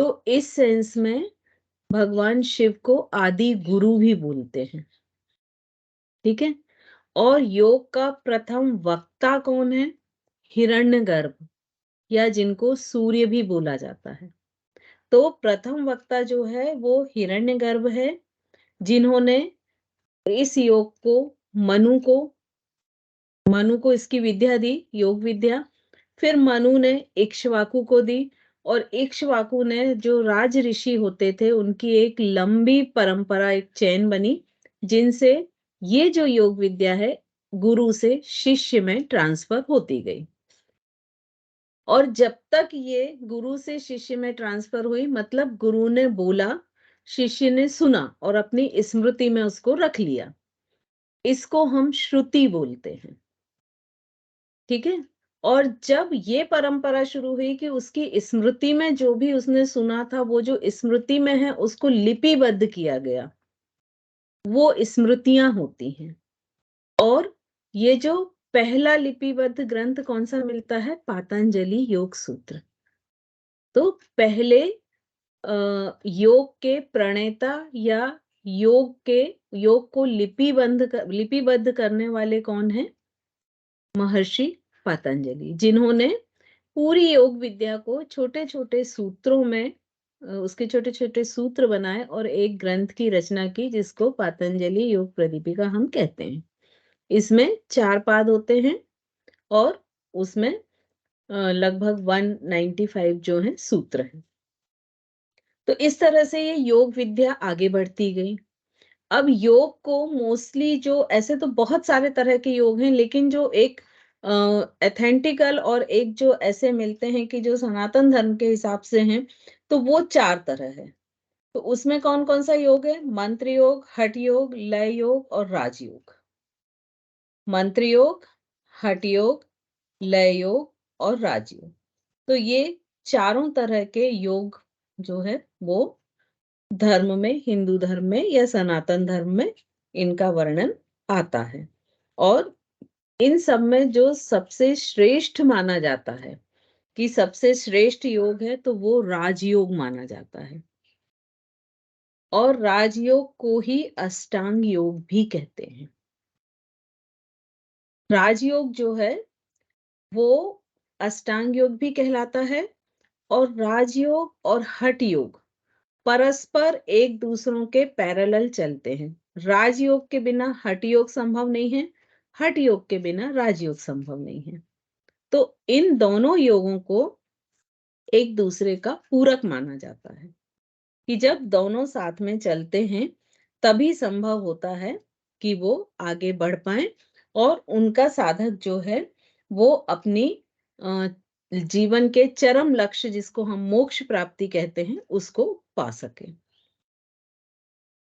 तो इस सेंस में भगवान शिव को आदि गुरु भी बोलते हैं। ठीक है? और योग का प्रथम वक्ता कौन है? हिरण्यगर्भ, या जिनको सूर्य भी बोला जाता है। तो प्रथम वक्ता जो है वो हिरण्यगर्भ है, जिन्होंने इस योग को मनु को मनु को इसकी विद्या दी, योग विद्या। फिर मनु ने इक्ष्वाकु को दी, और इक्ष्वाकु ने, जो राज ऋषि होते थे, उनकी एक लंबी परंपरा, एक चेन बनी, जिनसे ये जो योग विद्या है गुरु से शिष्य में ट्रांसफर होती गई। और जब तक ये गुरु से शिष्य में ट्रांसफर हुई, मतलब गुरु ने बोला, शिष्य ने सुना और अपनी स्मृति में उसको रख लिया, इसको हम श्रुति बोलते हैं। ठीक है? और जब ये परंपरा शुरू हुई कि उसकी स्मृति में जो भी उसने सुना था, वो जो स्मृति में है उसको लिपिबद्ध किया गया, वो स्मृतियां होती हैं। और ये जो पहला लिपिबद्ध ग्रंथ कौन सा मिलता है? पातंजलि योग सूत्र। तो पहले योग के प्रणेता या योग को लिपिबद्ध करने वाले कौन है? महर्षि पतंजलि, जिन्होंने पूरी योग विद्या को छोटे छोटे सूत्रों में उसके छोटे छोटे सूत्र बनाए और एक ग्रंथ की रचना की, जिसको पातंजलि योग प्रदीपिका हम कहते हैं। इसमें 4 पाद होते हैं और उसमें लगभग 195 जो है सूत्र हैं। तो इस तरह से ये योग विद्या आगे बढ़ती गई। अब योग को मोस्टली, जो ऐसे तो बहुत सारे तरह के योग हैं, लेकिन जो एक एथेंटिकल और एक जो ऐसे मिलते हैं कि जो सनातन धर्म के हिसाब से हैं, तो वो 4 तरह है। तो उसमें कौन कौन सा योग है? मंत्र योग, हठ योग, लय योग और राजयोग। मंत्र योग, हठ योग, लय योग और राजयोग। तो ये चारों तरह के योग जो है वो धर्म में, हिंदू धर्म में या सनातन धर्म में इनका वर्णन आता है। और इन सब में जो सबसे श्रेष्ठ माना जाता है कि सबसे श्रेष्ठ योग है, तो वो राजयोग माना जाता है। और राजयोग को ही अष्टांग योग भी कहते हैं। राजयोग जो है वो अष्टांग योग भी कहलाता है, और राजयोग और हठ योग परस्पर एक दूसरों के पैरेलल चलते हैं। राजयोग के बिना हठ योग संभव नहीं है, हठ योग के बिना राजयोग संभव नहीं है। तो इन दोनों योगों को एक दूसरे का पूरक माना जाता है कि जब दोनों साथ में चलते हैं, तभी संभव होता है कि वो आगे बढ़ पाए और उनका साधक जो है वो अपनी जीवन के चरम लक्ष्य, जिसको हम मोक्ष प्राप्ति कहते हैं, उसको पा सके।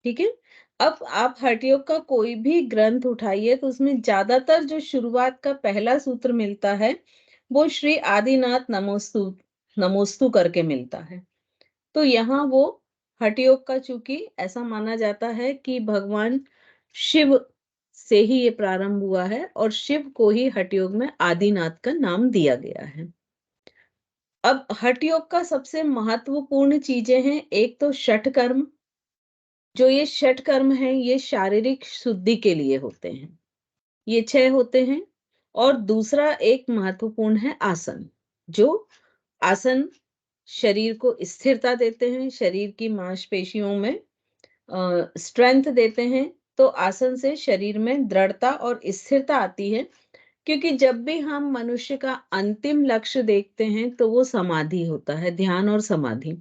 ठीक है? अब आप हठ योग का कोई भी ग्रंथ उठाइए, तो उसमें ज्यादातर जो शुरुआत का पहला सूत्र मिलता है वो श्री आदिनाथ नमोस्तु नमोस्तु करके मिलता है। तो यहाँ वो हठ योग का, चूंकि ऐसा माना जाता है कि भगवान शिव से ही ये प्रारंभ हुआ है और शिव को ही हठ योग में आदिनाथ का नाम दिया गया है। अब हठ योग का सबसे महत्वपूर्ण चीजें हैं, एक तो षठ कर्म। जो ये षठ कर्म है, ये शारीरिक शुद्धि के लिए होते हैं, ये 6 होते हैं। और दूसरा एक महत्वपूर्ण है आसन। जो आसन शरीर को स्थिरता देते हैं, शरीर की मांसपेशियों में स्ट्रेंथ देते हैं। तो आसन से शरीर में दृढ़ता और स्थिरता आती है, क्योंकि जब भी हम मनुष्य का अंतिम लक्ष्य देखते हैं तो वो समाधि होता है, ध्यान और समाधि।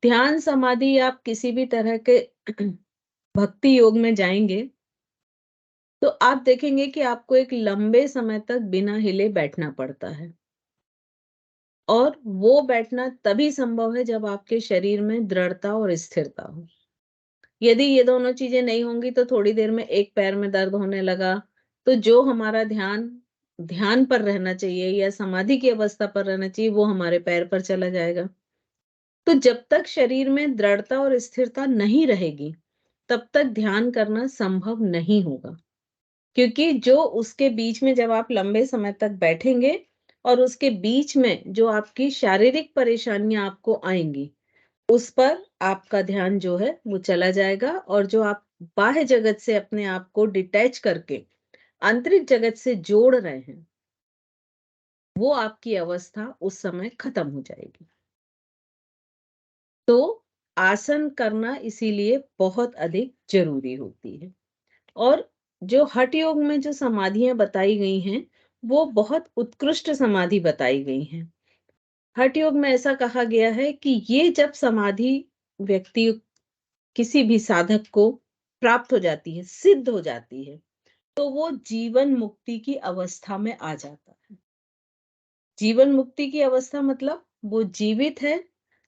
ध्यान समाधि, आप किसी भी तरह के भक्ति योग में जाएंगे तो आप देखेंगे कि आपको एक लंबे समय तक बिना हिले बैठना पड़ता है। और वो बैठना तभी संभव है जब आपके शरीर में दृढ़ता और स्थिरता हो। यदि ये दोनों चीजें नहीं होंगी तो थोड़ी देर में एक पैर में दर्द होने लगा, तो जो हमारा ध्यान ध्यान पर रहना चाहिए या समाधि की अवस्था पर रहना चाहिए, वो हमारे पैर पर चला जाएगा। तो जब तक शरीर में दृढ़ता और स्थिरता नहीं रहेगी, तब तक ध्यान करना संभव नहीं होगा। क्योंकि जो उसके बीच में, जब आप लंबे समय तक बैठेंगे और उसके बीच में जो आपकी शारीरिक परेशानियां आपको आएंगी, उस पर आपका ध्यान जो है वो चला जाएगा, और जो आप बाह्य जगत से अपने आप को डिटैच करके आंतरिक जगत से जोड़ रहे हैं, वो आपकी अवस्था उस समय खत्म हो जाएगी। तो आसन करना इसीलिए बहुत अधिक जरूरी होती है। और जो हठ योग में जो समाधियां बताई गई हैं, वो बहुत उत्कृष्ट समाधि बताई गई हैं। हठ योग में ऐसा कहा गया है कि ये जब समाधि व्यक्ति, किसी भी साधक को प्राप्त हो जाती है, सिद्ध हो जाती है, तो वो जीवन मुक्ति की अवस्था में आ जाता है। जीवन मुक्ति की अवस्था मतलब वो जीवित है,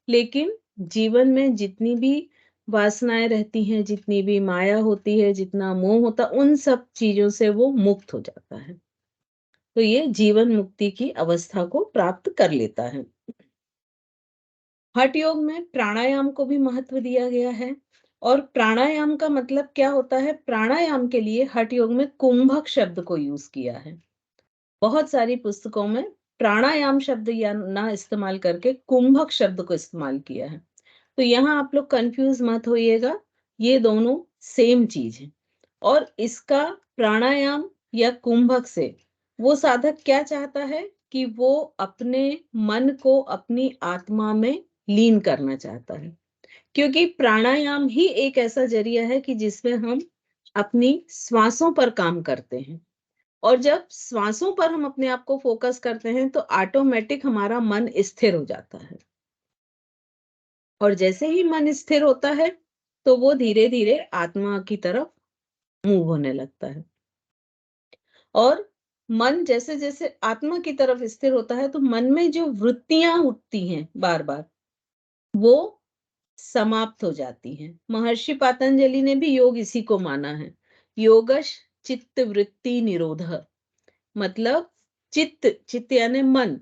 लेकिन जीवन में जितनी भी वासनाएं रहती हैं, जितनी भी माया होती है, जितना मोह होता, उन सब चीजों से वो मुक्त हो जाता है। तो ये जीवन मुक्ति की अवस्था को प्राप्त कर लेता है। हठ योग में प्राणायाम को भी महत्व दिया गया है। और प्राणायाम का मतलब क्या होता है? प्राणायाम के लिए हठ योग में कुंभक शब्द को यूज किया है। बहुत सारी पुस्तकों में प्राणायाम शब्द या ना इस्तेमाल करके कुंभक शब्द को इस्तेमाल किया है। तो यहाँ आप लोग कंफ्यूज मत होइएगा, ये दोनों सेम चीज है। और इसका प्राणायाम या कुंभक से वो साधक क्या चाहता है कि वो अपने मन को अपनी आत्मा में लीन करना चाहता है। क्योंकि प्राणायाम ही एक ऐसा जरिया है कि जिसमें हम अपनी श्वासों पर काम करते हैं। और जब श्वासों पर हम अपने आप को फोकस करते हैं तो ऑटोमेटिक हमारा मन स्थिर हो जाता है। और जैसे ही मन स्थिर होता है तो वो धीरे धीरे आत्मा की तरफ मूव होने लगता है। और मन जैसे जैसे आत्मा की तरफ स्थिर होता है तो मन में जो वृत्तियां उठती हैं बार बार, वो समाप्त हो जाती हैं। महर्षि पातंजलि ने भी योग इसी को माना है। योगश चित्त वृत्ति निरोध, मतलब चित्त, चित्त यानी मन,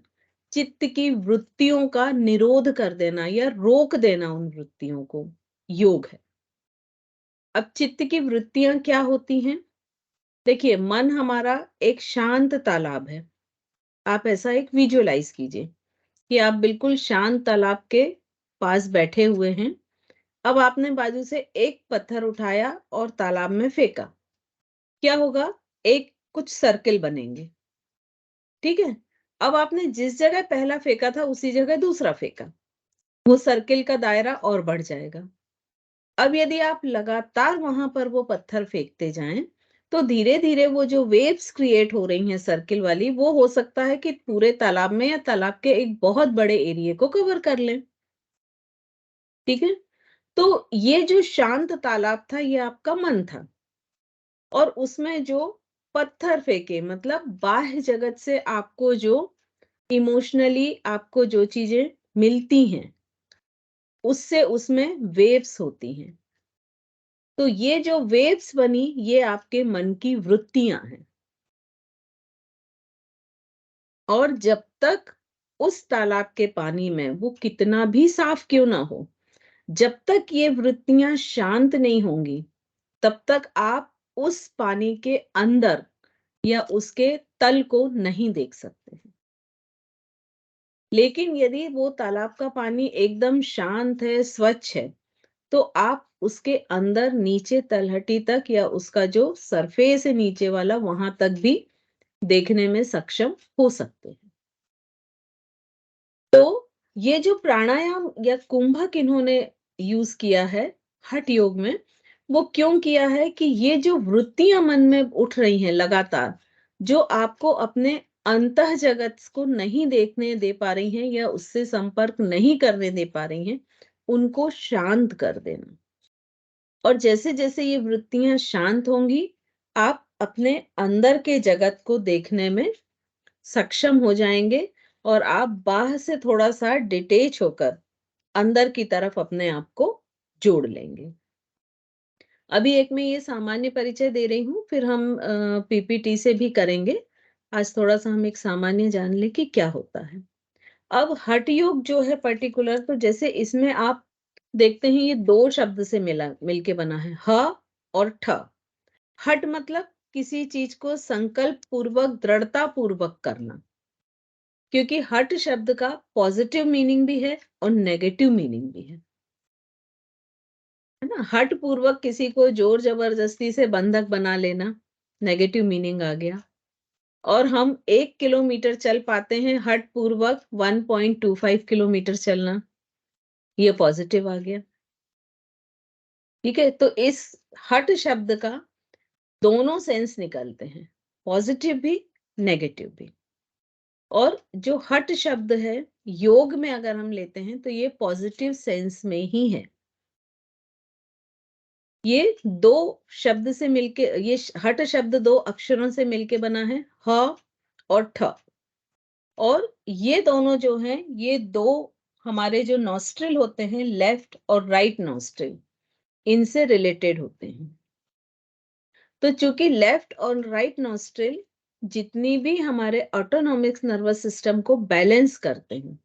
चित्त की वृत्तियों का निरोध कर देना या रोक देना उन वृत्तियों को, योग है। अब चित्त की वृत्तियां क्या होती हैं? देखिए, मन हमारा एक शांत तालाब है। आप ऐसा एक विजुअलाइज कीजिए कि आप बिल्कुल शांत तालाब के पास बैठे हुए हैं। अब आपने बाजू से एक पत्थर उठाया और तालाब में फेंका। क्या होगा? एक कुछ सर्किल बनेंगे। ठीक है? अब आपने जिस जगह पहला फेंका था उसी जगह दूसरा फेंका। वो सर्किल का दायरा और बढ़ जाएगा। अब यदि आप लगातार वहां पर वो पत्थर फेंकते जाएं, तो धीरे धीरे वो जो वेव्स क्रिएट हो रही हैं सर्किल वाली, वो हो सकता है कि पूरे तालाब में या तालाब के एक बहुत बड़े एरिया को कवर कर लें। ठीक है? तो ये जो शांत तालाब था, ये आपका मन था। और उसमें जो पत्थर फेंके, मतलब बाह्य जगत से आपको जो इमोशनली आपको जो चीजें मिलती हैं, उससे उसमें वेव्स होती हैं। तो ये जो वेव्स बनी, ये आपके मन की वृत्तियां हैं। और जब तक उस तालाब के पानी में, वो कितना भी साफ क्यों ना हो, जब तक ये वृत्तियां शांत नहीं होंगी, तब तक आप उस पानी के अंदर या उसके तल को नहीं देख सकते हैं। लेकिन यदि वो तालाब का पानी एकदम शांत है, स्वच्छ है, तो आप उसके अंदर नीचे तलहटी तक या उसका जो सरफेस है नीचे वाला, वहां तक भी देखने में सक्षम हो सकते हैं। तो ये जो प्राणायाम या कुंभक इन्होंने यूज किया है हठ योग में, वो क्यों किया है कि ये जो वृत्तियां मन में उठ रही हैं लगातार, जो आपको अपने अंतः जगत को नहीं देखने दे पा रही हैं या उससे संपर्क नहीं करने दे पा रही हैं, उनको शांत कर देना। और जैसे जैसे ये वृत्तियां शांत होंगी, आप अपने अंदर के जगत को देखने में सक्षम हो जाएंगे। और आप बाहर से थोड़ा सा डिटेच होकर अंदर की तरफ अपने आप को जोड़ लेंगे। अभी एक मैं ये सामान्य परिचय दे रही हूँ, फिर हम पीपीटी से भी करेंगे। आज थोड़ा सा हम एक सामान्य जान लें कि क्या होता है। अब हठ योग जो है पर्टिकुलर, तो जैसे इसमें आप देखते हैं ये दो शब्द से मिलके बना है, ह और ठ। हठ मतलब किसी चीज को संकल्प पूर्वक, दृढ़ता पूर्वक करना। क्योंकि हठ शब्द का पॉजिटिव मीनिंग भी है और नेगेटिव मीनिंग भी है। है ना? हठ पूर्वक किसी को जोर जबरदस्ती से बंधक बना लेना, नेगेटिव मीनिंग आ गया। और हम 1 किलोमीटर चल पाते हैं हठ पूर्वक 1.25 किलोमीटर चलना, ये पॉजिटिव आ गया। ठीक है? तो इस हठ शब्द का दोनों सेंस निकलते हैं, पॉजिटिव भी, नेगेटिव भी। और जो हठ शब्द है, योग में अगर हम लेते हैं तो ये पॉजिटिव सेंस में ही है। ये 2 शब्द से मिलके, ये हठ शब्द 2 अक्षरों से मिलके बना है, ह और ठ। और ये दोनों जो हैं, ये 2 हमारे जो नॉस्ट्रिल होते हैं, लेफ्ट और राइट नॉस्ट्रिल, इनसे रिलेटेड होते हैं। तो चूंकि लेफ्ट और राइट नॉस्ट्रिल जितनी भी हमारे ऑटोनॉमिक नर्वस सिस्टम को बैलेंस करते हैं,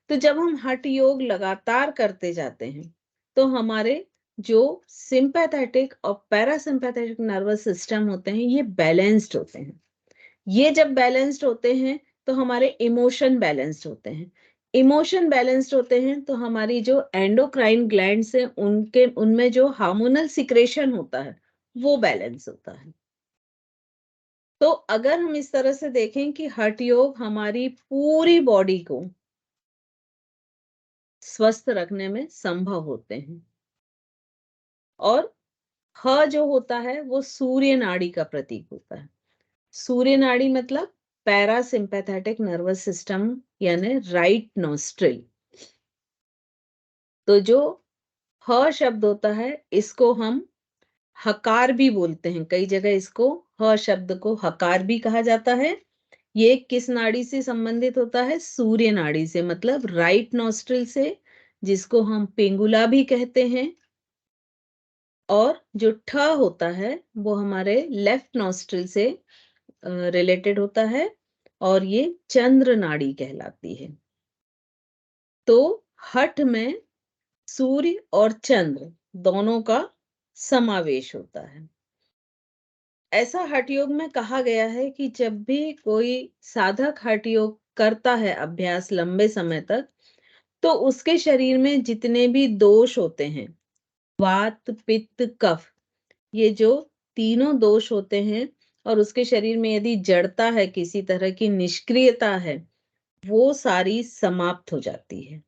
तो जब हम हठ योग लगातार करते जाते हैं, तो हमारे जो सिंपैथेटिक और पैरासिम्पैथेटिक नर्वस सिस्टम होते हैं, ये बैलेंस्ड होते हैं। ये जब बैलेंस्ड होते हैं, तो हमारे इमोशन बैलेंस्ड होते हैं। इमोशन बैलेंस्ड होते हैं, तो हमारी जो एंडोक्राइन ग्लैंड्स हैं, उनके उनमें जो हार्मोनल सिक्रेशन होता है, वो बैलेंस होता है। तो अगर हम इस तरह से देखें कि हठ योग हमारी पूरी बॉडी को स्वस्थ रखने में संभव होते हैं। और ह जो होता है वो सूर्य नाड़ी का प्रतीक होता है। सूर्य नाड़ी मतलब पैरासिम्पैथेटिक नर्वस सिस्टम, यानी राइट नॉस्ट्रिल। तो जो ह शब्द होता है, इसको हम हकार भी बोलते हैं। कई जगह इसको, ह शब्द को हकार भी कहा जाता है। ये किस नाड़ी से संबंधित होता है? सूर्य नाड़ी से, मतलब राइट नॉस्ट्रिल से, जिसको हम पिंगुला भी कहते हैं। और जो ठ होता है वो हमारे लेफ्ट नॉस्ट्रिल से रिलेटेड होता है, और ये चंद्र नाड़ी कहलाती है। तो हठ में सूर्य और चंद्र दोनों का समावेश होता है। ऐसा हठ योग में कहा गया है कि जब भी कोई साधक हठ योग करता है अभ्यास लंबे समय तक, तो उसके शरीर में जितने भी दोष होते हैं, वात पित्त कफ, ये जो तीनों दोष होते हैं, और उसके शरीर में यदि जड़ता है, किसी तरह की निष्क्रियता है, वो सारी समाप्त हो जाती है।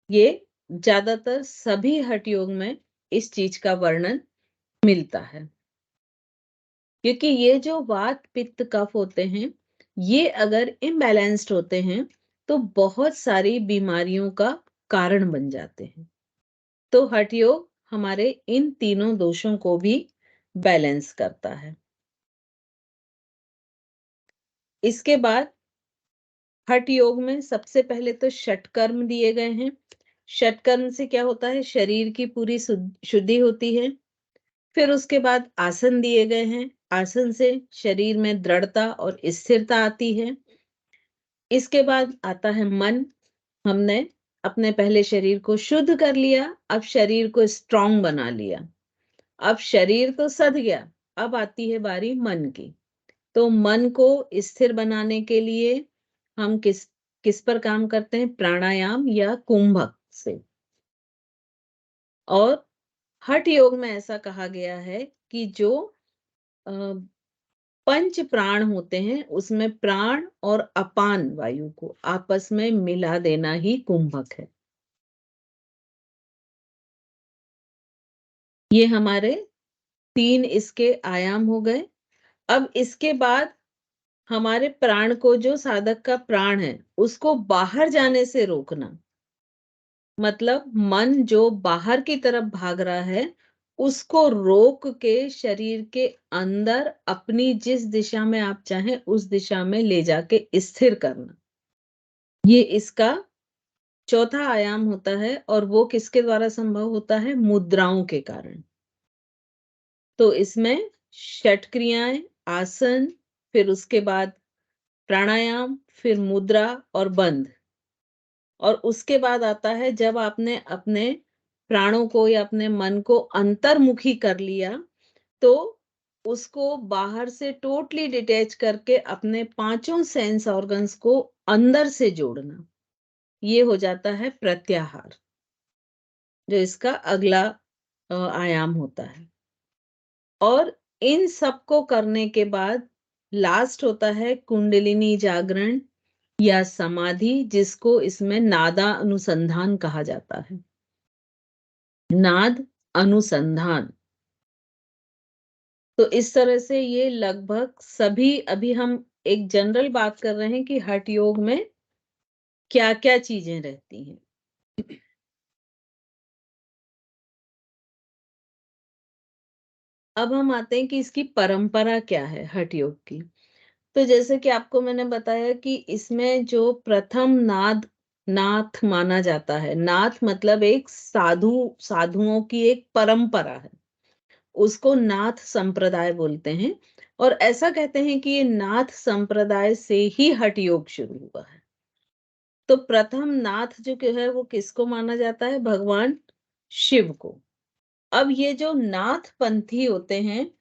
ये ज्यादातर सभी हठ योग में इस चीज का वर्णन मिलता है। क्योंकि ये जो वात पित्त कफ होते हैं, ये अगर इम्बैलेंस्ड होते हैं, तो बहुत सारी बीमारियों का कारण बन जाते हैं। तो हठ योग हमारे इन तीनों दोषों को भी बैलेंस करता है। इसके बाद हठ योग में सबसे पहले तो षटकर्म दिए गए हैं। षटकर्म से क्या होता है? शरीर की पूरी शुद्धि होती है। फिर उसके बाद आसन दिए गए हैं। आसन से शरीर में दृढ़ता और स्थिरता आती है। इसके बाद आता है मन। हमने अपने पहले शरीर को शुद्ध कर लिया, अब शरीर को स्ट्रांग बना लिया। अब शरीर तो सध गया, अब आती है बारी मन की। तो मन को स्थिर बनाने के लिए हम किस किस पर काम करते हैं? प्राणायाम या कुंभक से। और हठ योग में ऐसा कहा गया है कि जो अ, पंच प्राण होते हैं, उसमें प्राण और अपान वायु को आपस में मिला देना ही कुंभक है। ये हमारे 3 इसके आयाम हो गए। अब इसके बाद हमारे प्राण को, जो साधक का प्राण है, उसको बाहर जाने से रोकना। मतलब मन जो बाहर की तरफ भाग रहा है, उसको रोक के शरीर के अंदर अपनी जिस दिशा में आप चाहें उस दिशा में ले जाके स्थिर करना। ये इसका चौथा आयाम होता है, और वो किसके द्वारा संभव होता है? मुद्राओं के कारण। तो इसमें षट क्रियाएं, आसन, फिर उसके बाद प्राणायाम, फिर मुद्रा और बंध। और उसके बाद आता है जब आपने अपने प्राणों को या अपने मन को अंतर्मुखी कर लिया, तो उसको बाहर से टोटली डिटैच करके अपने पांचों सेंस ऑर्गन्स को अंदर से जोड़ना। ये हो जाता है प्रत्याहार। जो इसका अगला आयाम होता है। और इन सबको करने के बाद लास्ट होता है कुंडलिनी जागरण या समाधि, जिसको इसमें नादा अनुसंधान कहा जाता है। नाद अनुसंधान। तो इस तरह से ये लगभग सभी, अभी हम एक जनरल बात कर रहे हैं कि हठ योग में क्या-क्या चीजें रहती हैं। अब हम आते हैं कि इसकी परंपरा क्या है हठ योग की। तो जैसे कि आपको मैंने बताया कि इसमें जो प्रथम नाथ माना जाता है, नाथ मतलब एक साधुओं की एक परंपरा है, उसको नाथ संप्रदाय बोलते हैं। और ऐसा कहते हैं कि ये नाथ संप्रदाय से ही हठ योग शुरू हुआ है। तो प्रथम नाथ जो कि है वो किसको माना जाता है? भगवान शिव को। अब ये जो नाथ पंथी होते हैं,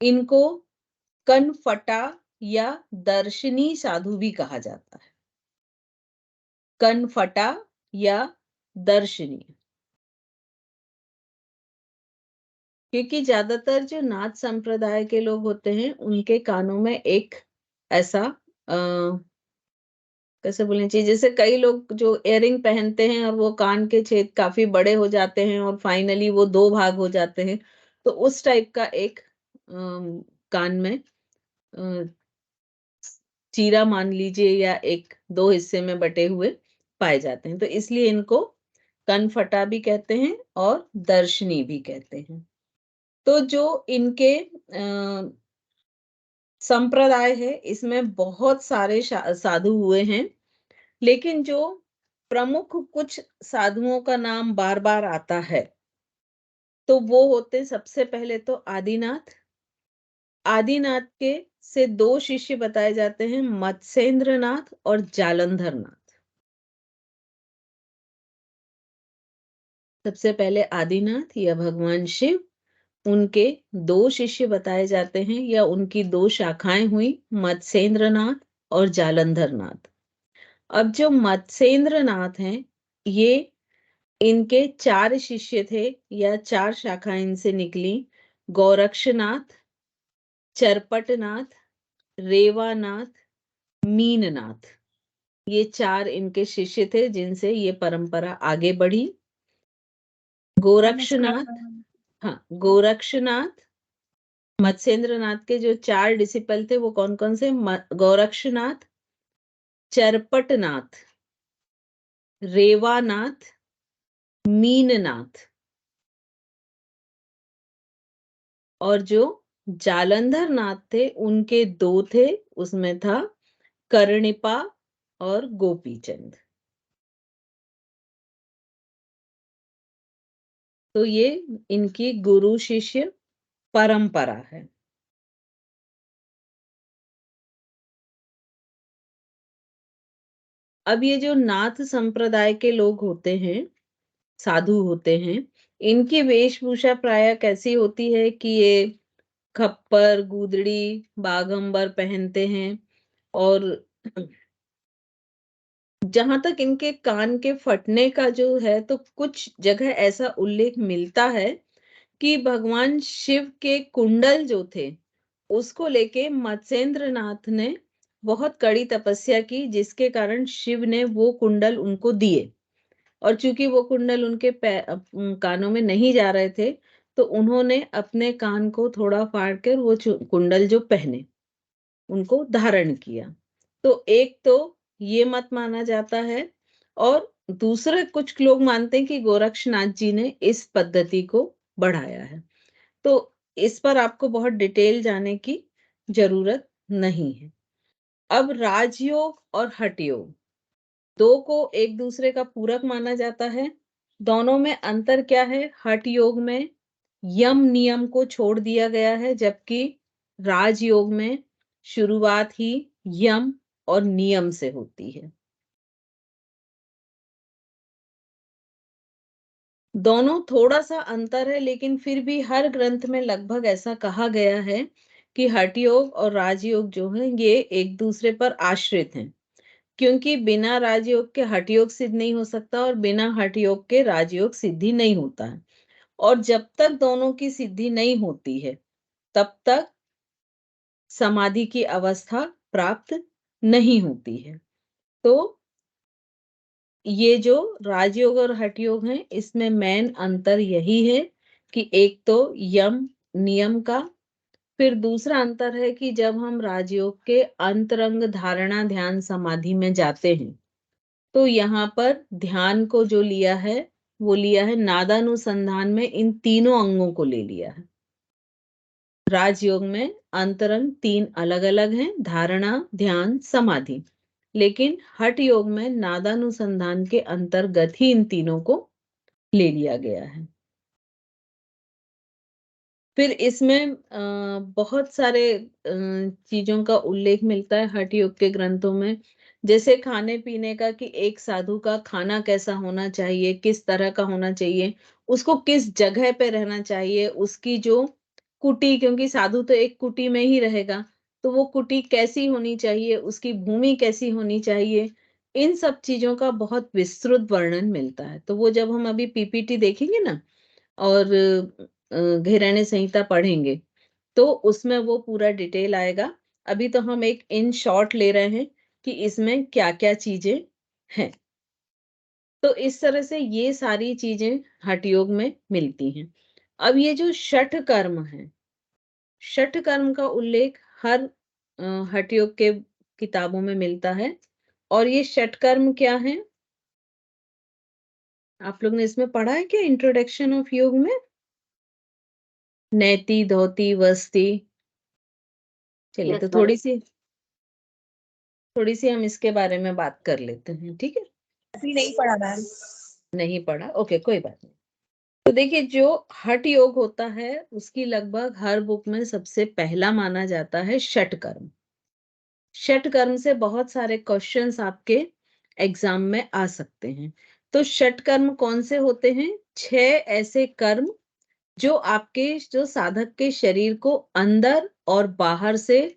इनको कनफटा या दर्शनी साधु भी कहा जाता है। कनफटा या दर्शनी, क्योंकि ज्यादातर जो नाथ संप्रदाय के लोग होते हैं, उनके कानों में एक ऐसा कैसे बोलना चाहिए, जैसे कई लोग जो इयररिंग पहनते हैं और वो कान के छेद काफी बड़े हो जाते हैं और फाइनली वो दो भाग हो जाते हैं, तो उस टाइप का एक कान में अ, चीरा मान लीजिए, या एक दो हिस्से में बटे हुए पाए जाते हैं, तो इसलिए इनको कनफटा भी कहते हैं और दर्शनी भी कहते हैं। तो जो इनके संप्रदाय है, इसमें बहुत सारे साधु हुए हैं, लेकिन जो प्रमुख कुछ साधुओं का नाम बार बार आता है, तो वो होते सबसे पहले तो आदिनाथ। आदिनाथ के से दो शिष्य बताए जाते हैं, मत्स्येंद्र नाथ और जालंधर नाथ। सबसे पहले आदिनाथ या भगवान शिव, उनके दो शिष्य बताए जाते हैं, या उनकी दो शाखाएं हुई, मत्स्येंद्र नाथ और जालंधर नाथ। अब जो मत्स्येंद्र नाथ हैं, ये इनके चार शिष्य थे, या चार शाखाएं इनसे निकली। गोरक्षनाथ, चरपटनाथ, रेवानाथ, मीननाथ, ये चार इनके शिष्य थे, जिनसे ये परंपरा आगे बढ़ी। गोरक्षनाथ, हाँ, गोरक्षनाथ, मत्स्येंद्र नाथ के जो चार डिसिपल थे वो कौन कौन से? गोरक्षनाथ, चरपटनाथ, रेवानाथ, मीननाथ। और जो जालंधर नाथ थे, उनके दो थे, उसमें था कर्णिपा और गोपीचंद। तो ये इनकी गुरु शिष्य परंपरा है। अब ये जो नाथ संप्रदाय के लोग होते हैं, साधु होते हैं, इनकी वेशभूषा प्राय कैसी होती है कि ये खप्पर, गूदड़ी, बाघंबर पहनते हैं। और जहां तक इनके कान के फटने का जो है, तो कुछ जगह ऐसा उल्लेख मिलता है कि भगवान शिव के कुंडल जो थे, उसको लेके मत्स्येंद्र नाथ ने बहुत कड़ी तपस्या की, जिसके कारण शिव ने वो कुंडल उनको दिए। और चूंकि वो कुंडल उनके कानों में नहीं जा रहे थे, तो उन्होंने अपने कान को थोड़ा फाड़ कर वो कुंडल जो पहने, उनको धारण किया। तो एक तो ये मत माना जाता है, और दूसरे कुछ लोग मानते हैं कि गोरक्षनाथ जी ने इस पद्धति को बढ़ाया है। तो इस पर आपको बहुत डिटेल जाने की जरूरत नहीं है। अब राजयोग और हठ योग, दो को एक दूसरे का पूरक माना जाता है। दोनों में अंतर क्या है? हठ योग में यम नियम को छोड़ दिया गया है, जबकि राजयोग में शुरुआत ही यम और नियम से होती है। दोनों थोड़ा सा अंतर है, लेकिन फिर भी हर ग्रंथ में लगभग ऐसा कहा गया है कि हठ योग और राजयोग जो है, ये एक दूसरे पर आश्रित हैं। क्योंकि बिना राजयोग के हठ योग सिद्ध नहीं हो सकता और बिना हठ योग के राजयोग सिद्धि नहीं होता है। और जब तक दोनों की सिद्धि नहीं होती है तब तक समाधि की अवस्था प्राप्त नहीं होती है। तो ये जो राजयोग और हठ योग है इसमें मेन अंतर यही है कि एक तो यम नियम का, फिर दूसरा अंतर है कि जब हम राजयोग के अंतरंग धारणा ध्यान समाधि में जाते हैं तो यहाँ पर ध्यान को जो लिया है वो लिया है नादानुसंधान में, इन तीनों अंगों को ले लिया है। राजयोग में अंतरंग 3 अलग अलग हैं, धारणा ध्यान समाधि, लेकिन हठ योग में नादानुसंधान के अंतर्गत ही इन तीनों को ले लिया गया है। फिर इसमें बहुत सारे चीजों का उल्लेख मिलता है हठ योग के ग्रंथों में, जैसे खाने पीने का, कि एक साधु का खाना कैसा होना चाहिए, किस तरह का होना चाहिए, उसको किस जगह पे रहना चाहिए, उसकी जो कुटी, क्योंकि साधु तो एक कुटी में ही रहेगा, तो वो कुटी कैसी होनी चाहिए, उसकी भूमि कैसी होनी चाहिए, इन सब चीजों का बहुत विस्तृत वर्णन मिलता है। तो वो जब हम अभी पीपीटी देखेंगे ना और घिरण्य संहिता पढ़ेंगे तो उसमें वो पूरा डिटेल आएगा। अभी तो हम एक इन शॉर्ट ले रहे हैं कि इसमें क्या क्या चीजें हैं। तो इस तरह से ये सारी चीजें हठ योग में मिलती हैं। अब ये जो षठ कर्म है, षठ कर्म का उल्लेख हर हठ योग के किताबों में मिलता है। और ये षठ कर्म क्या है, आप लोग ने इसमें पढ़ा है क्या इंट्रोडक्शन ऑफ योग में? नैति धौति वस्ति। चलिए तो थोड़ी सी हम इसके बारे में बात कर लेते हैं, ठीक है? अभी नहीं पढ़ा मैम। नहीं पढ़ा, ओके कोई बात नहीं। तो देखिए जो हठ योग होता है उसकी लगभग हर बुक में सबसे पहला माना जाता है षट कर्म। षट कर्म से बहुत सारे क्वेश्चंस आपके एग्जाम में आ सकते हैं। तो षट कर्म कौन से होते हैं? 6 ऐसे कर्म जो आपके, जो साधक के शरीर को अंदर और बाहर से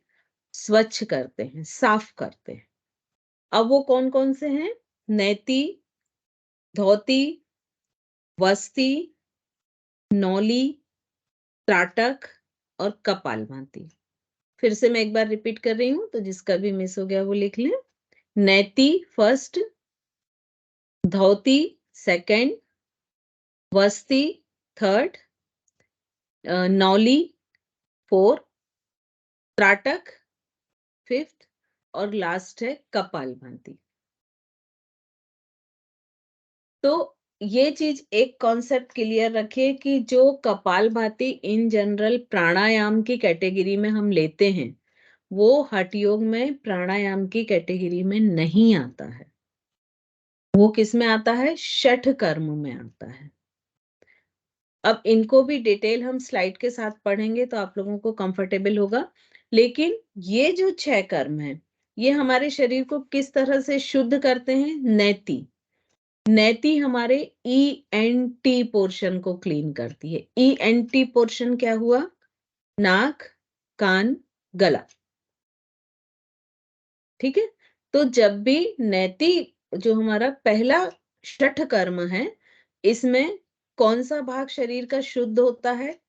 स्वच्छ करते हैं, साफ करते हैं। अब वो कौन कौन से हैं? नैति, धौति, वस्ति, नौली, त्राटक और कपालभाति। फिर से मैं एक बार रिपीट कर रही हूं, तो जिसका भी मिस हो गया वो लिख लें। नैति फर्स्ट, धौति सेकंड, वस्ति थर्ड, नौली फोर्थ, त्राटक फिफ्थ और लास्ट है कपालभाति। तो ये चीज एक कॉन्सेप्ट क्लियर रखिए कि जो कपालभाति इन जनरल प्राणायाम की कैटेगरी में हम लेते हैं वो हठ योग में प्राणायाम की कैटेगरी में नहीं आता है। वो किस में आता है? षठ कर्म में आता है। अब इनको भी डिटेल हम स्लाइड के साथ पढ़ेंगे तो आप लोगों को कंफर्टेबल होगा। लेकिन ये जो 6 कर्म है ये हमारे शरीर को किस तरह से शुद्ध करते हैं? नैति। नैति हमारे ENT पोर्शन को क्लीन करती है। ENT पोर्शन क्या हुआ? नाक, कान, गला, ठीक है? तो जब भी नैति, जो हमारा पहला षठ कर्म है, इसमें कौन सा भाग शरीर का शुद्ध होता है?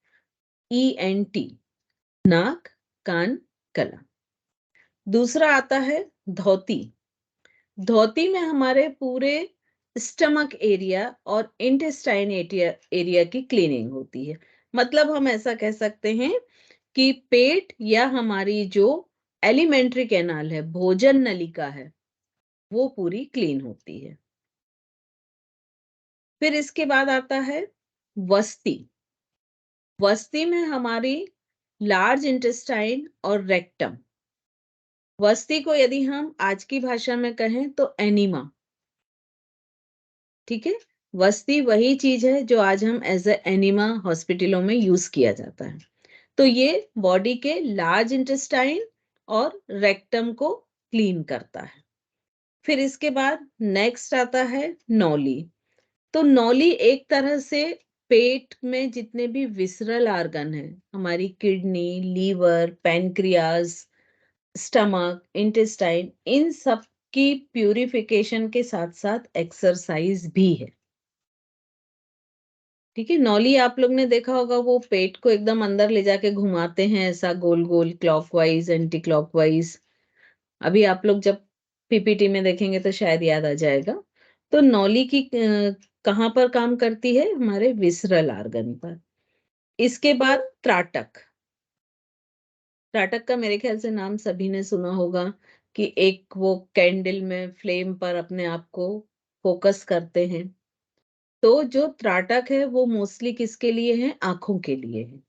ENT, नाक, कान, गला। दूसरा आता है धौती। धौती में हमारे पूरे स्टमक एरिया और इंटेस्टाइन एरिया की क्लीनिंग होती है। मतलब हम ऐसा कह सकते हैं कि पेट या हमारी जो एलिमेंट्री कैनाल है, भोजन नलिका है, वो पूरी क्लीन होती है। फिर इसके बाद आता है वस्ति। वस्ति में हमारी लार्ज इंटेस्टाइन और रेक्टम। वस्ति को यदि हम आज की भाषा में कहें तो एनिमा, ठीक है? वस्ति वही चीज है जो आज हम एज ए एनिमा हॉस्पिटलों में यूज किया जाता है। तो ये बॉडी के लार्ज इंटेस्टाइन और रेक्टम को क्लीन करता है। फिर इसके बाद नेक्स्ट आता है नौली। तो नौली एक तरह से पेट में जितने भी विसरल ऑर्गन है, हमारी kidney, liver, pancreas, stomach, intestine, इन सब आपकी प्यूरिफिकेशन के साथ-साथ एक्सरसाइज भी है। ठीक है? नॉली आप लोग ने देखा होगा, वो पेट को एकदम अंदर ले जाके घुमाते हैं ऐसा गोल-गोल, क्लॉकवाइज़, एंटी क्लॉकवाइज़। अभी आप लोग जब पीपीटी में देखेंगे तो शायद याद आ जाएगा। तो नॉली की कहाँ पर काम करती है? हमारे विसरल ऑर्गन पर। इसके बाद त्राटक। त्राटक का मेरे ख्याल से नाम सभी ने सुना होगा कि एक वो कैंडल में फ्लेम पर अपने आप को फ़ोकस करते हैं। तो जो त्राटक है वो मोस्टली किसके लिए है? आँखों के लिए है।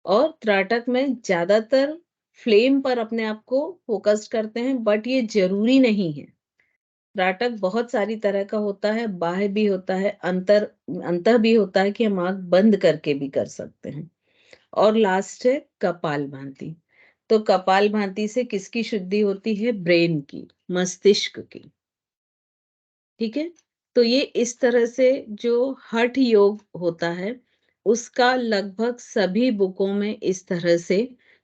और त्राटक में ज़्यादातर फ्लेम पर अपने आप को फ़ोकस्ड करते हैं, बट ये ज़रूरी नहीं है। त्राटक बहुत सारी तरह का होता है, बाह्य भी होता है, अंतः भी होता है कि हम आँख बंद करके भी कर सकते हैं। और लास्ट है कपालभाति। तो कपालभाति से किसकी शुद्धि होती है? ब्रेन की, मस्तिष्क की। ठीक है? तो ये इस तरह से जो हठ योग होता है, उसका लगभग सभी बुकों में इस तरह से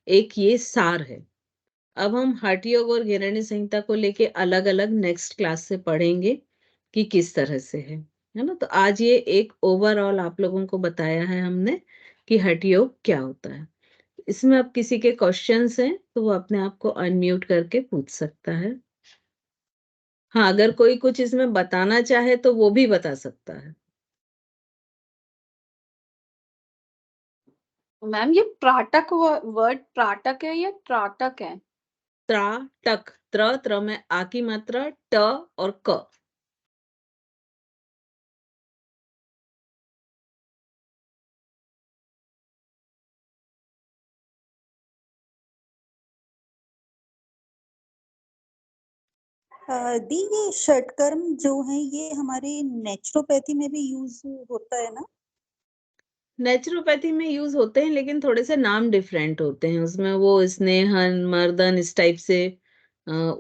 एक ये सार है। अब हम हठ योग और गिरणीय संहिता को लेके अलग-अलग नेक्स्ट क्लास से पढ़ेंगे कि किस तरह से है ना? तो आज ये एक ओवरऑल आप लोगों को बताया है हमने कि हठ योग क्या होता है। इसमें अब किसी के क्वेश्चंस हैं, तो वो अपने आप को अनम्यूट करके पूछ सकता है। हाँ, अगर कोई कुछ इसमें बताना चाहे तो वो भी बता सकता है। मैम ये प्राटक वर्ड प्राटक है या त्राटक है? त्राटक, त्र में आ की मात्रा, ट और क। दी ये षटकर्म जो है ये हमारे नेचुरोपैथी में भी यूज होता है ना? नेचुरोपैथी में यूज़ होते हैं, लेकिन थोड़े से नाम डिफरेंट होते हैं। उसमें वो स्नेहन, मर्दन इस टाइप से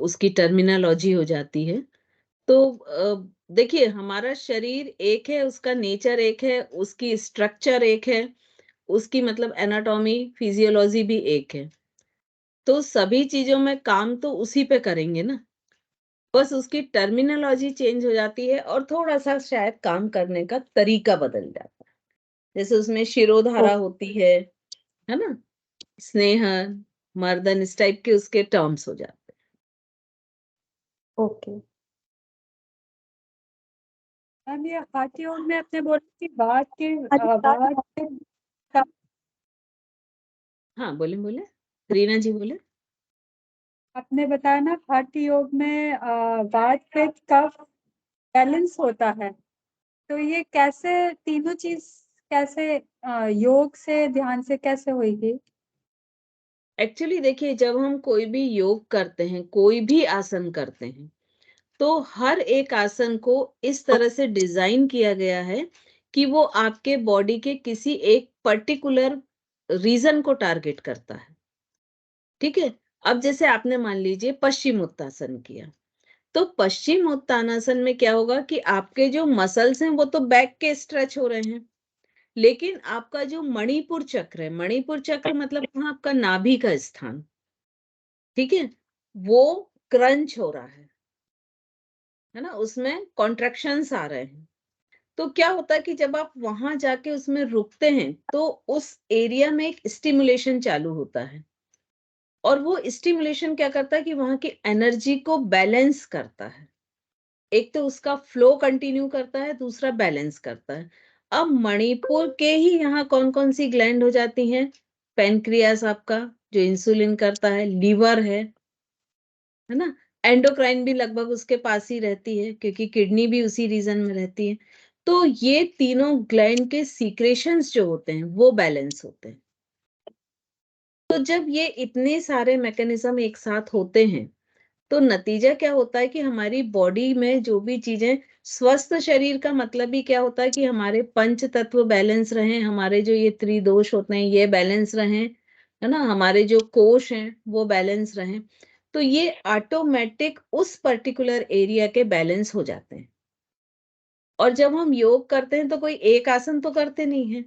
उसकी टर्मिनोलॉजी हो जाती है। तो देखिए, हमारा शरीर एक है, उसका नेचर एक है, उसकी स्ट्रक्चर एक है, उसकी मतलब एनाटॉमी, फिजियोलॉजी भी एक है। तो सभी चीज़ों में काम तो उसी पे करेंगे ना। बस उसकी टर्मिनोलॉजी चेंज हो जाती है और थोड़ा-सा शायद काम करने का तरीका बदल जाता है। जैसे उसमें शिरोधारा होती है ना? स्नेहन, मर्दन इस टाइप के उसके टर्म्स हो जाते हैं। ओके। मैम ये हठ योग में आपने बोला कि बात के हाँ, बोलें। रीना जी बोले। आपने बताया ना हठ योग में वात पित्त कफ बैलेंस होता है, तो ये कैसे तीनों चीज कैसे योग से ध्यान से कैसे होगी? एक्चुअली देखिए, जब हम कोई भी योग करते हैं, कोई भी आसन करते हैं, तो हर एक आसन को इस तरह से डिज़ाइन किया गया है कि वो आपके बॉडी के किसी एक पर्टिकुलर रीज़न को टारगेट करता है। ठीक है? अब जैसे आपने मान लीजिए पश्चिमोत्तासन किया, तो पश्चिमोत्तानासन में क्या होगा कि आपके जो मसल्स हैं वो तो बैक के स्ट्रेच हो रहे हैं, लेकिन आपका जो मणिपुर चक्र है, मणिपुर चक्र मतलब वहाँ आपका नाभि का स्थान, ठीक है? वो क्रंच हो रहा है ना? उसमें कॉन्ट्रैक्शंस आ रहे हैं। तो क्या होता है कि जब आप वहाँ जाके उसमें रुकते हैं, तो उस एरिया में एक स्टिमुलेशन चालू होता है। और वो स्टिमुलेशन क्या करता है कि वहाँ की एनर्जी को बैलेंस करता है। एक तो उसका फ्लो कंटिन्यू करता है, दूसरा बैलेंस करता है। अब मणिपुर के ही यहाँ कौन-कौन सी ग्लैंड हो जाती हैं? पैनक्रियाज़ आपका जो इंसुलिन करता है, लीवर है ना? एंडोक्राइन भी लगभग उसके पास ही रहती है क्योंकि किडनी भी उसी रीजन में रहती है। तो ये तीनों ग्लैंड के सीक्रेशंस जो होते हैं, वो बैलेंस होते हैं। तो जब ये इतने सारे मैकेनिज्म एक साथ होते हैं, तो नतीजा क्या होता है कि हमारी बॉडी में जो भी चीजें, स्वस्थ शरीर का मतलब ही क्या होता है कि हमारे पंच तत्व बैलेंस रहें, हमारे जो ये त्रिदोष होते हैं ये बैलेंस रहें, है ना? हमारे जो कोश हैं वो बैलेंस रहें। तो ये ऑटोमेटिक उस पर्टिकुलर एरिया के बैलेंस हो जाते हैं। और जब हम योग करते हैं तो कोई एक आसन तो करते नहीं है।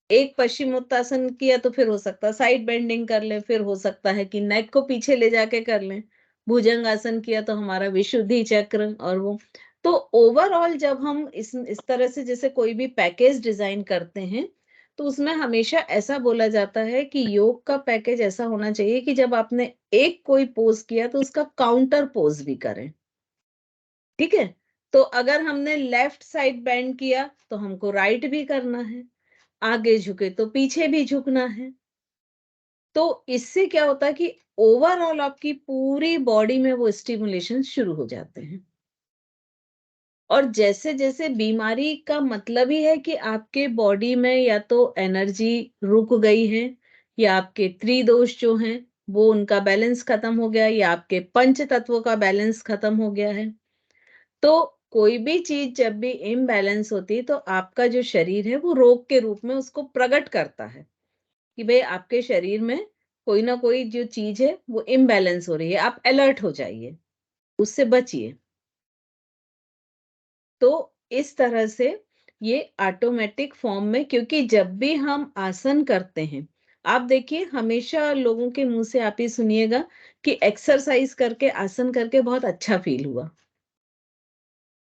एक पश्चिमोत्तासन किया तो फिर हो सकता है साइड बेंडिंग कर लें, फिर हो सकता है कि नेक को पीछे ले जाके कर लें। भुजंगासन किया तो हमारा विशुद्धि चक्र और वो। तो ओवरऑल जब हम इस तरह से जैसे कोई भी पैकेज डिजाइन करते हैं तो उसमें हमेशा ऐसा बोला जाता है कि योग का पैकेज ऐसा होना चाहिए कि जब आपने एक कोई पोज किया तो उसका काउंटर पोज भी करें। ठीक है, तो अगर हमने लेफ्ट साइड बेंड किया तो हमको राइट भी करना है, आगे झुके तो पीछे भी झुकना है। तो इससे क्या होता है कि ओवरऑल आपकी पूरी बॉडी में वो स्टिमुलेशन शुरू हो जाते हैं। और जैसे जैसे बीमारी का मतलब ही है कि आपके बॉडी में या तो एनर्जी रुक गई है, या आपके त्रिदोष जो हैं वो उनका बैलेंस खत्म हो गया, या आपके पंच तत्वों का बैलेंस खत्म हो गया है। तो कोई भी चीज जब भी इम्बैलेंस होती है तो आपका जो शरीर है वो रोग के रूप में उसको प्रकट करता है कि भाई आपके शरीर में कोई ना कोई जो चीज है वो इम्बैलेंस हो रही है, आप अलर्ट हो जाइए, उससे बचिए। तो इस तरह से ये ऑटोमेटिक फॉर्म में, क्योंकि जब भी हम आसन करते हैं, आप देखिए हमेशा लोगों के मुंह से आप ही सुनिएगा कि एक्सरसाइज करके आसन करके बहुत अच्छा फील हुआ,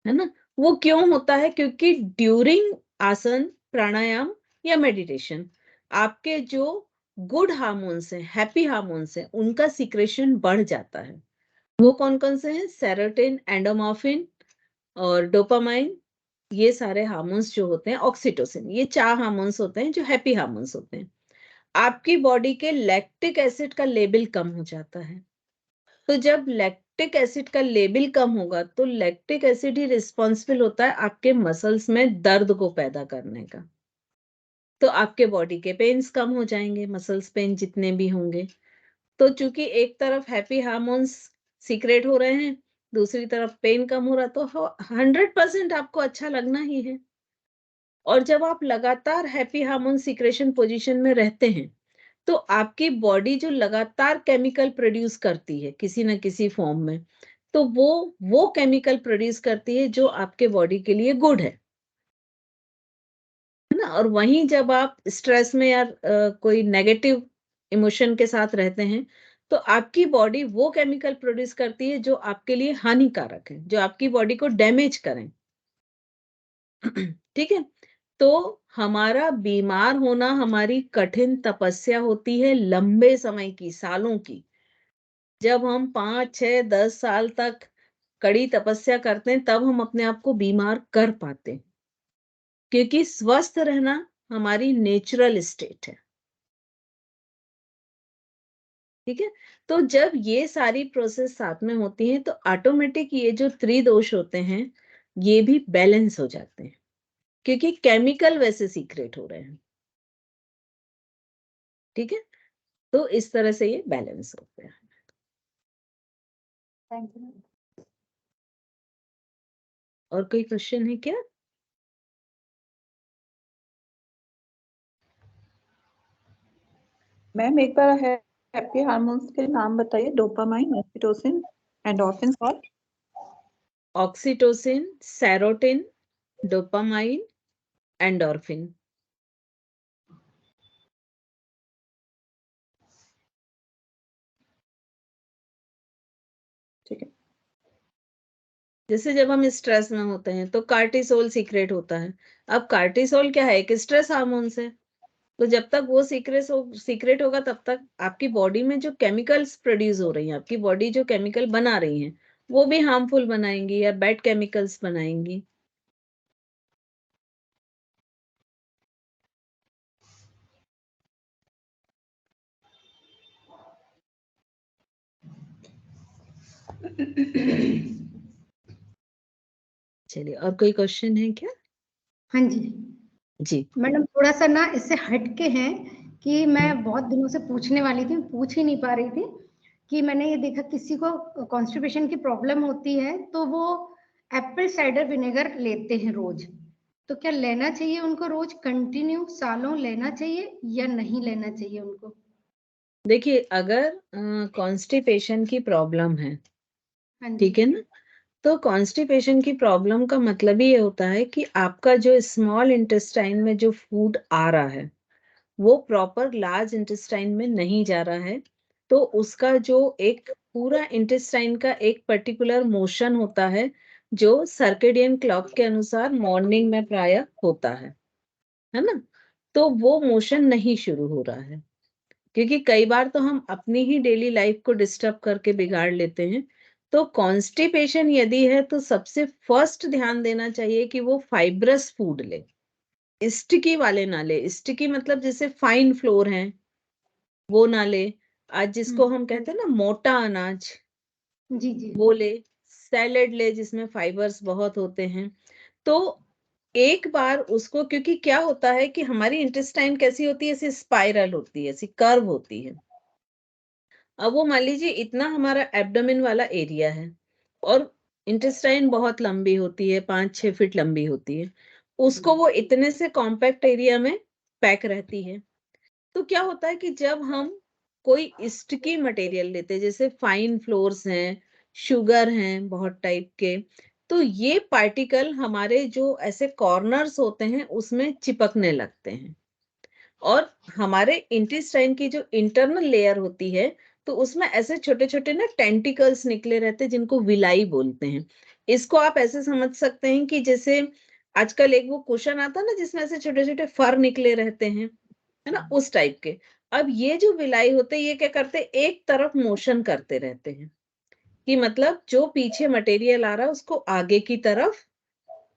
है ना? वो क्यों होता है? क्योंकि ड्यूरिंग आसन, प्राणायाम या मेडिटेशन आपके जो गुड हार्मोन्स हैं, हैप्पी हार्मोन्स हैं, उनका सिक्रेशन बढ़ जाता है। वो कौन-कौन से हैं? सेरोटोनिन, एंडोर्फिन और डोपामाइन। ये सारे हार्मोन्स जो होते हैं, ऑक्सीटोसिन, ये 4 हार्मोन्स होते हैं जो हैप्पी हार्मोन्स होते हैं। आपकी बॉडी के लैक्टिक एसिड का लेवल कम हो जाता है। तो जब लैक्टिक एसिड का लेवल कम होगा तो लैक्टिक एसिड ही रिस्पॉन्सिबल होता है आपके मसल्स में दर्द को पैदा करने का। तो आपके बॉडी के पेन्स कम हो जाएंगे, मसल्स पेन जितने भी होंगे। तो चूंकि एक तरफ हैप्पी हार्मोन्स सीक्रेट हो रहे हैं, दूसरी तरफ पेन कम हो रहा, तो 100% आपको अच्छा लगना ही है। और जब आप लगातार हैप्पी हार्मोन सीक्रेशन पोजीशन में रहते हैं तो आपकी बॉडी जो लगातार केमिकल प्रोड्यूस करती है किसी न किसी फॉर्म में, तो वो केमिकल प्रोड्यूस करती है जो आपके बॉडी के लिए गुड है ना? और वहीं जब आप स्ट्रेस में या कोई नेगेटिव इमोशन के साथ रहते हैं तो आपकी बॉडी वो केमिकल प्रोड्यूस करती है जो आपके लिए हानिकारक है, जो आपकी बॉडी को डैमेज करें। ठीक है, तो हमारा बीमार होना हमारी कठिन तपस्या होती है, लंबे समय की, सालों की। जब हम 5, 6, 10 साल तक कड़ी तपस्या करते हैं तब हम अपने आप को बीमार कर पाते हैं, क्योंकि स्वस्थ रहना हमारी नेचुरल स्टेट है। ठीक है, तो जब ये सारी प्रोसेस साथ में होती हैं तो ऑटोमेटिक ये जो त्रिदोष होते हैं ये भी बैलेंस हो जाते हैं, क्योंकि केमिकल वैसे सीक्रेट हो रहे हैं। ठीक है, तो इस तरह से ये बैलेंस होते हैं। Thank you. और कोई क्वेश्चन है क्या? मैम एक बार है हैप्पी हार्मोन्स के नाम बताइए। डोपामाइन, ऑक्सीटोसिन, एंडोर्फिन और ऑक्सीटोसिन, सेरोटिन, डोपामाइन, एंडोर्फिन। ठीक है। जैसे जब हम स्ट्रेस में होते हैं तो कार्टिसोल सीक्रेट होता है। अब कार्टिसोल क्या है? एक स्ट्रेस हार्मोन है। तो जब तक वो सीक्रेट होगा तब तक आपकी बॉडी में जो केमिकल्स प्रोड्यूस हो रही हैं, आपकी बॉडी जो केमिकल बना रही है वो भी हार्मफुल बनाएंगी या बैड केमिकल्स बनाएंगी। चलिए, और कोई क्वेश्चन है क्या? हाँ जी जी मैडम, थोड़ा सा ना इससे हटके हैं कि मैं बहुत दिनों से पूछने वाली थी, पूछ ही नहीं पा रही थी कि मैंने ये देखा किसी को कॉन्स्टिपेशन की प्रॉब्लम होती है तो वो एप्पल साइडर विनेगर लेते हैं रोज। तो क्या लेना चाहिए उनको रोज कंटिन्यू सालों लेना चाहिए या नहीं लेना चाहिए उनको? देखिए, अगर कॉन्स्टिपेशन की प्रॉब्लम है, हाँ जी। ठीक है ना, तो कॉन्स्टिपेशन की प्रॉब्लम का मतलब ही ये होता है कि आपका जो स्मॉल इंटेस्टाइन में जो फूड आ रहा है वो प्रॉपर लार्ज इंटेस्टाइन में नहीं जा रहा है, तो उसका जो एक पूरा इंटेस्टाइन का एक पर्टिकुलर मोशन होता है जो सर्केडियन क्लॉक के अनुसार मॉर्निंग में प्रायः होता है ना, तो वो मोशन नहीं शुरू हो रहा है, क्योंकि कई बार तो हम अपनी ही डेली लाइफ को डिस्टर्ब करके बिगाड़ लेते हैं। तो कॉन्स्टिपेशन यदि है तो सबसे फर्स्ट ध्यान देना चाहिए कि वो फाइब्रस फूड ले, स्टिकी वाले ना ले। स्टिकी मतलब जैसे फाइन फ्लोर है वो ना ले, आज जिसको हम कहते हैं ना मोटा अनाज, जी जी वो ले। सैलेड ले जिसमें फाइबर्स बहुत होते हैं। तो एक बार उसको, क्योंकि क्या होता है कि हमारी इंटेस्टाइन कैसी होती है, ऐसी स्पाइरल होती है, ऐसी कर्व होती है। अब वो मान लीजिए इतना हमारा एब्डोमेन वाला एरिया है और इंटेस्टाइन बहुत लंबी होती है, 5-6 फीट लंबी होती है, उसको वो इतने से कॉम्पैक्ट एरिया में पैक रहती है। तो क्या होता है कि जब हम कोई स्टिकी मटेरियल लेते हैं, जैसे फाइन फ्लोर्स हैं, शुगर हैं बहुत टाइप के, तो ये पार्टिकल हमारे जो ऐसे कॉर्नर्स होते हैं उसमें चिपकने लगते हैं। और हमारे इंटेस्टाइन की जो इंटरनल लेयर होती है तो उसमें ऐसे छोटे छोटे ना टेंटिकल्स निकले रहते हैं जिनको विलाई बोलते हैं। इसको आप ऐसे समझ सकते हैं कि जैसे आजकल एक वो कुशन आता है ना जिसमें ऐसे छोटे छोटे फर निकले रहते हैं, है ना, उस टाइप के। अब ये जो विलाई होते हैं ये क्या करते हैं, एक तरफ मोशन करते रहते हैं, कि मतलब जो पीछे मटेरियल आ रहा है उसको आगे की तरफ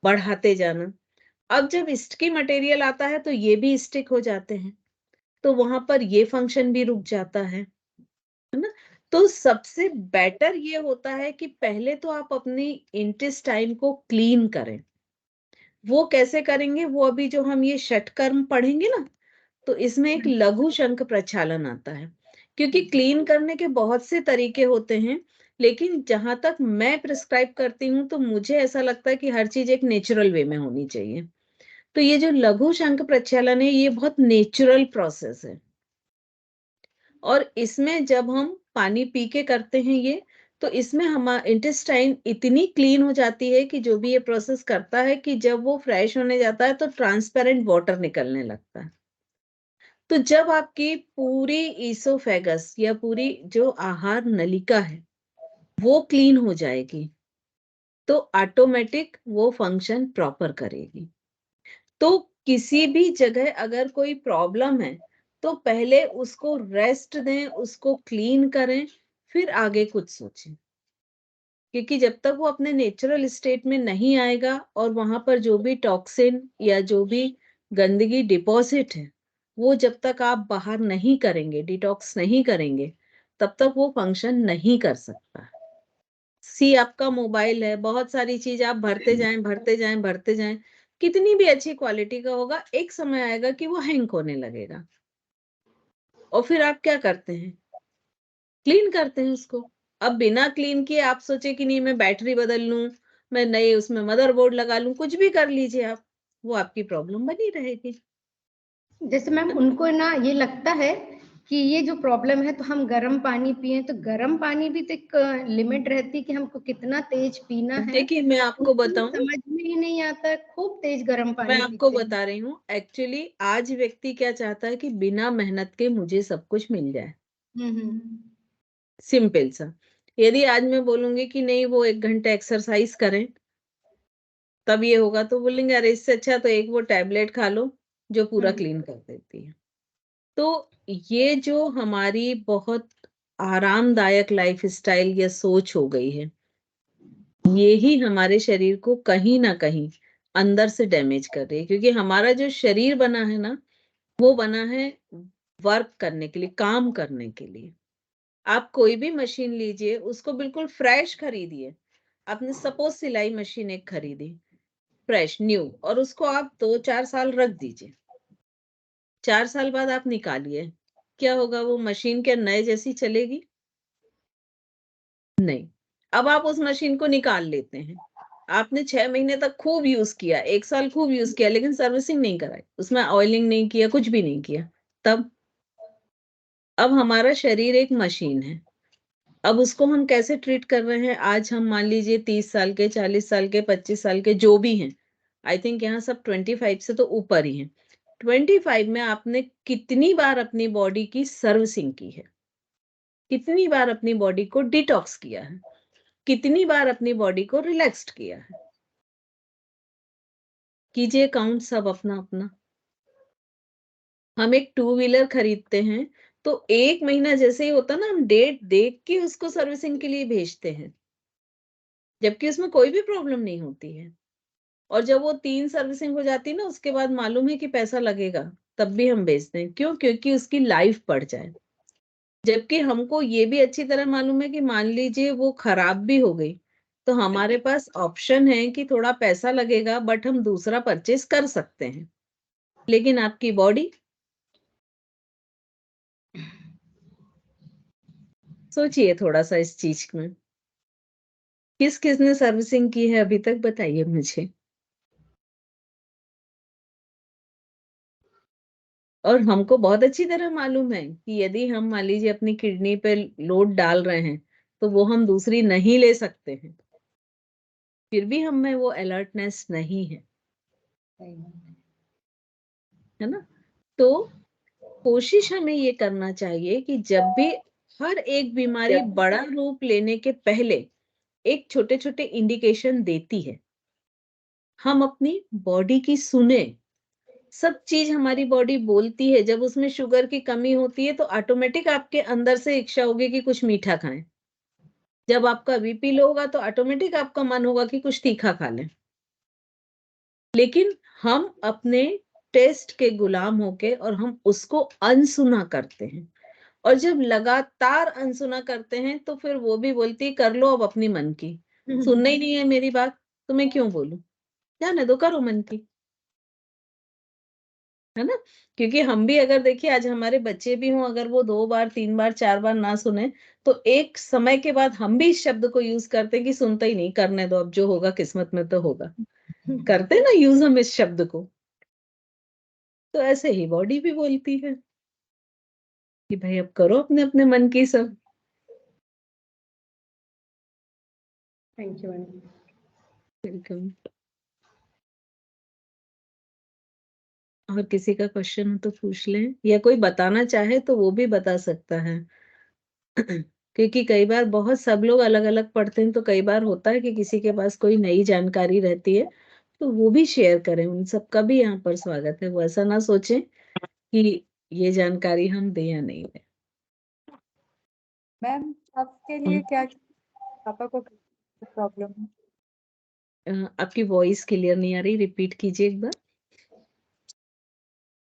बढ़ाते जाना। अब जब स्टिकी मटेरियल आता है तो ये भी स्टिक हो जाते हैं, तो वहां पर ये फंक्शन भी रुक जाता है ना। तो सबसे बेटर ये होता है कि पहले तो आप अपनी इंटेस्टाइन को क्लीन करें। वो कैसे करेंगे, वो अभी जो हम ये षटकर्म पढ़ेंगे ना, तो इसमें एक लघु शंख प्रक्षालन आता है। क्योंकि क्लीन करने के बहुत से तरीके होते हैं, लेकिन जहां तक मैं प्रिस्क्राइब करती हूँ तो मुझे ऐसा लगता है कि हर चीज एक नेचुरल वे में होनी चाहिए। तो ये जो लघु शंख प्रक्षालन है ये बहुत नेचुरल प्रोसेस है, और इसमें जब हम पानी पी के करते हैं ये, तो इसमें हमारा इंटेस्टाइन इतनी क्लीन हो जाती है कि जो भी ये प्रोसेस करता है कि जब वो फ्रेश होने जाता है तो ट्रांसपेरेंट वाटर निकलने लगता है। तो जब आपकी पूरी ईसोफेगस या पूरी जो आहार नलिका है वो क्लीन हो जाएगी तो ऑटोमेटिक वो फंक्शन प्रॉपर करेगी। तो किसी भी जगह अगर कोई प्रॉब्लम है तो पहले उसको रेस्ट दें, उसको क्लीन करें, फिर आगे कुछ सोचें। क्योंकि जब तक वो अपने नेचुरल स्टेट में नहीं आएगा और वहां पर जो भी टॉक्सिन या जो भी गंदगी डिपॉजिट है वो जब तक आप बाहर नहीं करेंगे, डिटॉक्स नहीं करेंगे, तब तक वो फंक्शन नहीं कर सकता। सी आपका मोबाइल है, बहुत सारी चीज आप भरते जाएं भरते जाएं भरते जाएं, कितनी भी अच्छी क्वालिटी का होगा, एक समय आएगा कि वो हैंग होने लगेगा। और फिर आप क्या करते हैं, क्लीन करते हैं उसको। अब बिना क्लीन किए आप सोचे कि नहीं मैं बैटरी बदल लूं, मैं नए उसमें मदरबोर्ड लगा लूं, कुछ भी कर लीजिए आप, वो आपकी प्रॉब्लम बनी रहेगी। जैसे मैम उनको ना ये लगता है कि ये जो प्रॉब्लम है तो हम गर्म पानी पिए, तो गर्म पानी भी तो एक लिमिट रहती है कि हमको कितना तेज पीना है। देखिए मैं आपको उनको बताऊं, समझ में ही नहीं आता है, खूब तेज गर्म मैं पानी आपको पीते हैं। बता रही हूँ एक्चुअली आज व्यक्ति क्या चाहता है कि बिना मेहनत के मुझे सब कुछ मिल जाए, हम्म। सिंपल सा। यदि आज मैं बोलूंगी कि नहीं वो 1 घंटा एक्सरसाइज करें तब ये होगा, तो बोलेंगे अरे इससे अच्छा तो एक वो टैबलेट खा लो जो पूरा क्लीन कर देती है। तो ये जो हमारी बहुत आरामदायक लाइफस्टाइल या सोच हो गई है, ये ही हमारे शरीर को कहीं ना कहीं अंदर से डैमेज कर रही है। क्योंकि हमारा जो शरीर बना है ना, वो बना है वर्क करने के लिए, काम करने के लिए। आप कोई भी मशीन लीजिए, उसको बिल्कुल फ्रेश खरीदिए। आपने सपोज सिलाई मशीन एक खरीदी, फ्रेश न्यू, और उसको आप 2-4 साल रख दीजिए। 4 साल बाद आप निकालिए, क्या होगा, वो मशीन क्या नए जैसी चलेगी? नहीं। अब आप उस मशीन को निकाल लेते हैं, आपने 6 महीने तक खूब यूज किया, 1 साल खूब यूज किया, लेकिन सर्विसिंग नहीं कराई, उसमें ऑयलिंग नहीं किया, कुछ भी नहीं किया। तब अब हमारा शरीर एक मशीन है, अब उसको हम कैसे ट्रीट कर रहे हैं? आज हम मान लीजिए 30 साल के, 40 साल के, 25 साल के जो भी हैं, आई थिंक यहाँ सब 25 से तो ऊपर ही हैं। 25 में आपने कितनी बार अपनी बॉडी की सर्विसिंग की है? कितनी बार अपनी बॉडी को डिटॉक्स किया है, कितनी बार अपनी बॉडी को रिलैक्स्ड किया है। कीजिए काउंट सब अपना अपना। हम एक 2 व्हीलर खरीदते हैं तो 1 महीना जैसे ही होता ना, हम डेट देख के उसको सर्विसिंग के लिए भेजते हैं, जबकि उसमें कोई भी प्रॉब्लम नहीं होती है। और जब वो 3 सर्विसिंग हो जाती है ना, उसके बाद मालूम है कि पैसा लगेगा, तब भी हम बेचते हैं। क्यों? क्योंकि उसकी लाइफ बढ़ जाए। जबकि हमको ये भी अच्छी तरह मालूम है कि मान लीजिए वो खराब भी हो गई, तो हमारे पास ऑप्शन है कि थोड़ा पैसा लगेगा बट हम दूसरा परचेज कर सकते हैं। लेकिन आपकी बॉडी, सोचिए थोड़ा सा इस चीज में, किस किसने सर्विसिंग की है अभी तक, बताइए मुझे। और हमको बहुत अच्छी तरह मालूम है कि यदि हम मान लीजिए अपनी किडनी पे लोड डाल रहे हैं तो वो हम दूसरी नहीं ले सकते हैं, फिर भी हम में वो अलर्टनेस नहीं है, है ना। तो कोशिश हमें ये करना चाहिए कि जब भी हर एक बीमारी बड़ा रूप लेने के पहले एक छोटे छोटे इंडिकेशन देती है, हम अपनी बॉडी की सुने। सब चीज हमारी बॉडी बोलती है। जब उसमें शुगर की कमी होती है तो ऑटोमेटिक आपके अंदर से इच्छा होगी कि कुछ मीठा खाएं। जब आपका बीपी लो होगा तो ऑटोमेटिक आपका मन होगा कि कुछ तीखा खा लें। लेकिन हम अपने टेस्ट के गुलाम होके और हम उसको अनसुना करते हैं। और जब लगातार अनसुना करते हैं तो फिर वो भी बोलती है कर लो अब अपनी मन की, सुनना ही नहीं है मेरी बात तो मैं क्यों बोलूं, जाने दो, करो मन की, है ना। क्योंकि हम भी अगर देखिए आज हमारे बच्चे भी हों, अगर वो 2 बार 3 बार 4 बार ना सुने तो एक समय के बाद हम भी इस शब्द को यूज करते हैं कि सुनता ही नहीं, करने दो, अब जो होगा किस्मत में तो होगा। करते ना यूज हम इस शब्द को। तो ऐसे ही बॉडी भी बोलती है कि भाई अब करो अपने अपने मन की सब। Thank you ma'am. वेलकम। और किसी का क्वेश्चन हो तो पूछ लें, या कोई बताना चाहे तो वो भी बता सकता है। क्योंकि कई बार बहुत सब लोग अलग अलग पढ़ते हैं तो कई बार होता है कि किसी के पास कोई नई जानकारी रहती है तो वो भी शेयर करें। उन सबका भी यहाँ पर स्वागत है। वो ऐसा ना सोचें कि ये जानकारी हम दें या नहीं दें। मैम आपके लिए क्या पापा को प्रॉब्लम है? आपकी वॉइस क्लियर नहीं आ रही, रिपीट कीजिए एक बार।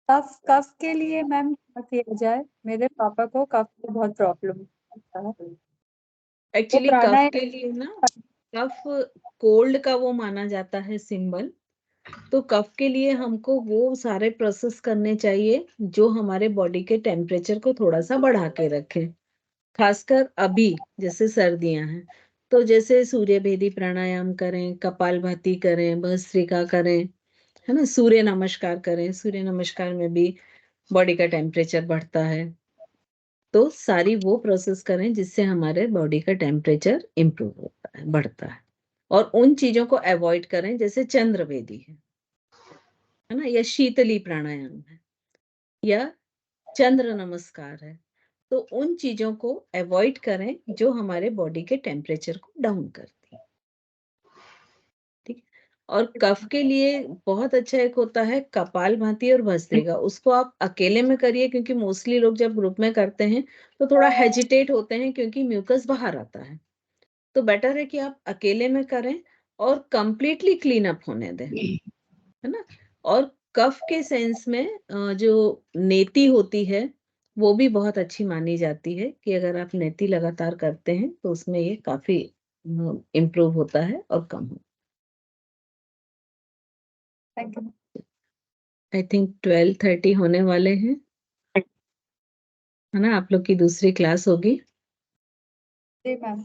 कफ कफ के लिए मैम क्या किया जाए? मेरे पापा को कफ की बहुत प्रॉब्लम होता है। वो एक्चुअली कफ प्राणायाम के लिए ना, कफ कोल्ड का वो माना जाता है सिंबल। तो कफ के लिए हमको वो सारे प्रोसेस करने चाहिए जो हमारे बॉडी के टेम्परेचर को थोड़ा सा बढ़ा के रखें। खासकर अभी जैसे सर्दियां हैं तो जैसे सूर्य भेदी प्राणायाम करें, कपालभाति करें, भस्त्रिका करें, है ना, सूर्य नमस्कार करें। सूर्य नमस्कार में भी बॉडी का टेम्परेचर बढ़ता है। तो सारी वो प्रोसेस करें जिससे हमारे बॉडी का टेम्परेचर इम्प्रूव होता है, बढ़ता है। और उन चीजों को अवॉइड करें जैसे चंद्रवेदी है ना, या शीतली प्राणायाम है, या चंद्र नमस्कार है। तो उन चीजों को अवॉइड करें जो हमारे बॉडी के टेम्परेचर को डाउन करती है। ठीक है। और कफ के लिए बहुत अच्छा एक होता है कपालभाति और भस्त्रिका। उसको आप अकेले में करिए क्योंकि मोस्टली लोग जब ग्रुप में करते हैं तो थोड़ा हेजिटेट होते हैं क्योंकि म्यूकस बाहर आता है। तो बेटर है कि आप अकेले में करें और कंप्लीटली क्लीन अप होने दें, है ना। और कफ के सेंस में जो नेति होती है वो भी बहुत अच्छी मानी जाती है कि अगर आप नेति लगातार करते हैं तो उसमें ये काफी इम्प्रूव होता है और कम होता थैंक यू। है। आई थिंक 12:30 होने वाले हैं, है ना। आप लोग की दूसरी क्लास होगी। जी मैम।